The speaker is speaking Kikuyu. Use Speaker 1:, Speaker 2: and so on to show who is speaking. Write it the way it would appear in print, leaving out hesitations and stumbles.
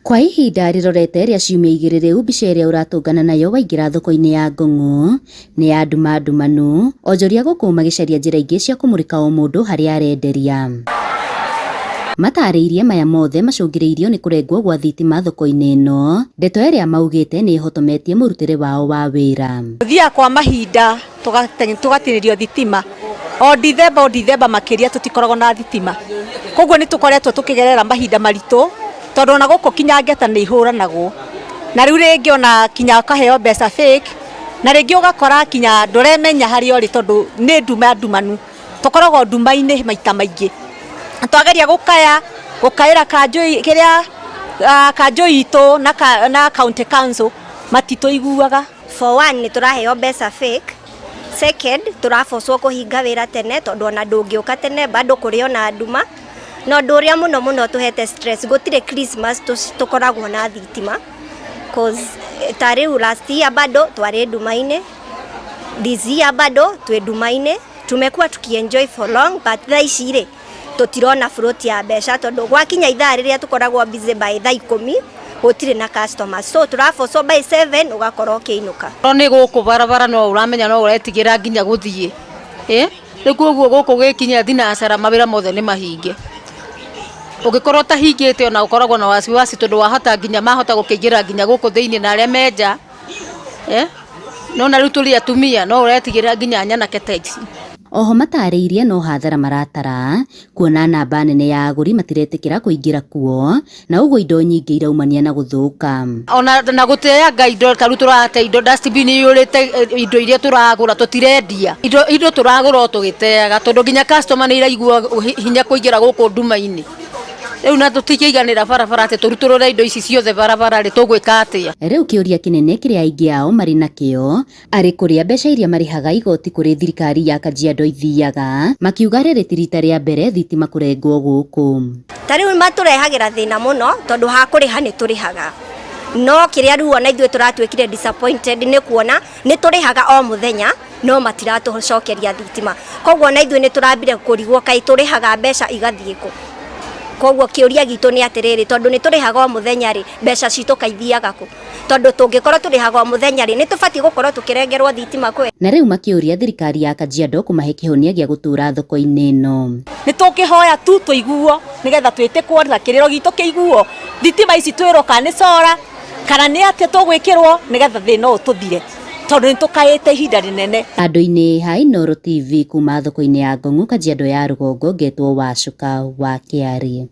Speaker 1: Kwa ihinda rirorete ria ciumia igĩrĩ rĩu, mbica ĩrĩa ũratũngana nayo waingĩra thoko-inĩ ya Ngong nĩ ya nduma-ndumanu, onjoria gũkũ magĩcaria njĩra ingĩ cia kũmũrĩka o mũndũ harĩa arenderia. Matarĩirie maya mothe macũngĩrĩirio nĩ kũrengwo gwa thitima thoko-inĩ ĩno, ndeto ĩrĩa maugĩte nĩ ĩhotometie mũrutĩre wao wa wĩra.
Speaker 2: Thia kwa mahinda tugatinĩrio thitima o Dithemba makĩria tũtikoragwo na thitima, koguo nĩ tũkoretwo tũkĩgerera mahinda maritũ tondũ ona gũkũ kinya ngeta nĩ ihũranagwo, na rĩu rĩngĩ ona kinya kaheo mbeca fake, na rĩngĩ ũgakora kinya ndũremenya harĩa ũrĩ tondũ nĩ nduma-ndumanu, tũkoragwo nduma-inĩ maita maingĩ. Twageria gũkaĩra kanjũ itũ na county council matitũiguaga.
Speaker 3: For one, nĩ tũraheo mbeca fake. Second, tũrabocwo kũhinga wĩra tene tondũ ona ndũngĩũka tene bado kũrĩ ona nduma. No ũndũ ũrĩa mũno tũhete stress, gũtirĩ Christmas tũkoragwo na thitima, cause ta rĩu last year bado twarĩ nduma-inĩ, this year bado twĩ nduma-inĩ. Tumekuwa tukienjoy for long, but thaa ici rĩ tũtirona float ya mbeca tondũ gwakinya ithaa rĩrĩa tũkoragwo busy by thaa 10 gũtirĩ na customers, so tũrabocwo by 7 ũgakorwo ũkĩinũka.
Speaker 2: Nĩ gũkũ barabara no ũramenya no ũretigĩra nginya gũthiĩ rĩu koguo gũkũ gĩkinya thinacara mawĩra mothe nĩ mahinge. Ũngĩkorwo tahingĩte ona ũkoragwo na wasiwasi tondũ wahota nginya mahota gũkĩingĩra nginya gũkũ thĩinĩ na arĩa menja no na rĩu tũrĩ atumia no ũretigĩra nginya nyanake ta ici.
Speaker 1: Oho matarĩirie no hathara maratara, kuona namba nene ya agũri matiretĩkĩra kũingĩra kuo, na ũguo indo nyingĩ iraumania na gũthũka.
Speaker 2: Ona na gũteanga indo, ta rĩu tũrate indo dustbin yũrĩte indo iria tũragũra tũtirendia. Indo tũragũra tũgĩteaga tondũ nginya customer nĩ iraigua hinya kũingĩra gũkũ nduma-inĩ. Rĩu na tũtikĩiganĩra barabara atĩ tũrutũrũre indo ici ciothe barabara rĩ tũgwĩka atĩa? Rĩu
Speaker 1: kĩũria kĩnene kĩrĩa aingĩ ao marĩ nakĩo arĩ kũrĩa mbeca iria marĩhaga igoti kũrĩ thirikari ya Kajiado ithiaga, makiuga rĩrĩ ti rita rĩa mbere thitima kũrengwo gũkũ.
Speaker 3: Ta rĩu matũrehagĩra thĩna mũno tondũ hakũrĩha nĩ tũrĩhaga, no kĩrĩa rĩu ona ithuĩ tũratuĩkire disappointed nĩ kuona nĩ tũrĩhaga o mũthenya no matiratũcokeria thitima, koguo ona ithuĩ nĩ tũrambire kũrigwo kaĩ tũrĩhaga mbeca igathiĩ kũ. Koguo kĩũria gitũ nĩ atĩrĩrĩ, tondũ nĩ tũrĩhaga o mũthenya rĩ mbeca citũ kaithiaga kũ, tondũ tũngĩkorwo tũrĩhaga o mũthenya rĩ nĩ tũbatiĩ gũkorwo tũkĩrengerwo thitima kwĩ.
Speaker 1: Na rĩu makĩũria thirikari ya Kajiado kũmahe kĩhonia gĩa gũtũra thoko-inĩ ĩno.
Speaker 2: Nĩ tũkĩhoya tu tũiguo nĩgetha twĩtĩkwo na kĩrĩro gitũ kĩiguo, thitima ici twĩrwo kana nĩ cora kana nĩ atĩa tũgwĩkĩrwo nĩgetha thĩna ũyũ tũthire tondũ nĩ tũkaĩte ihinda rĩnene.
Speaker 1: Handũ-inĩ ha Inooro TV kuma thoko-inĩ ya Ngong, Kajiado ya rũgongo, ngetwo Wacuka wa Kĩarĩ.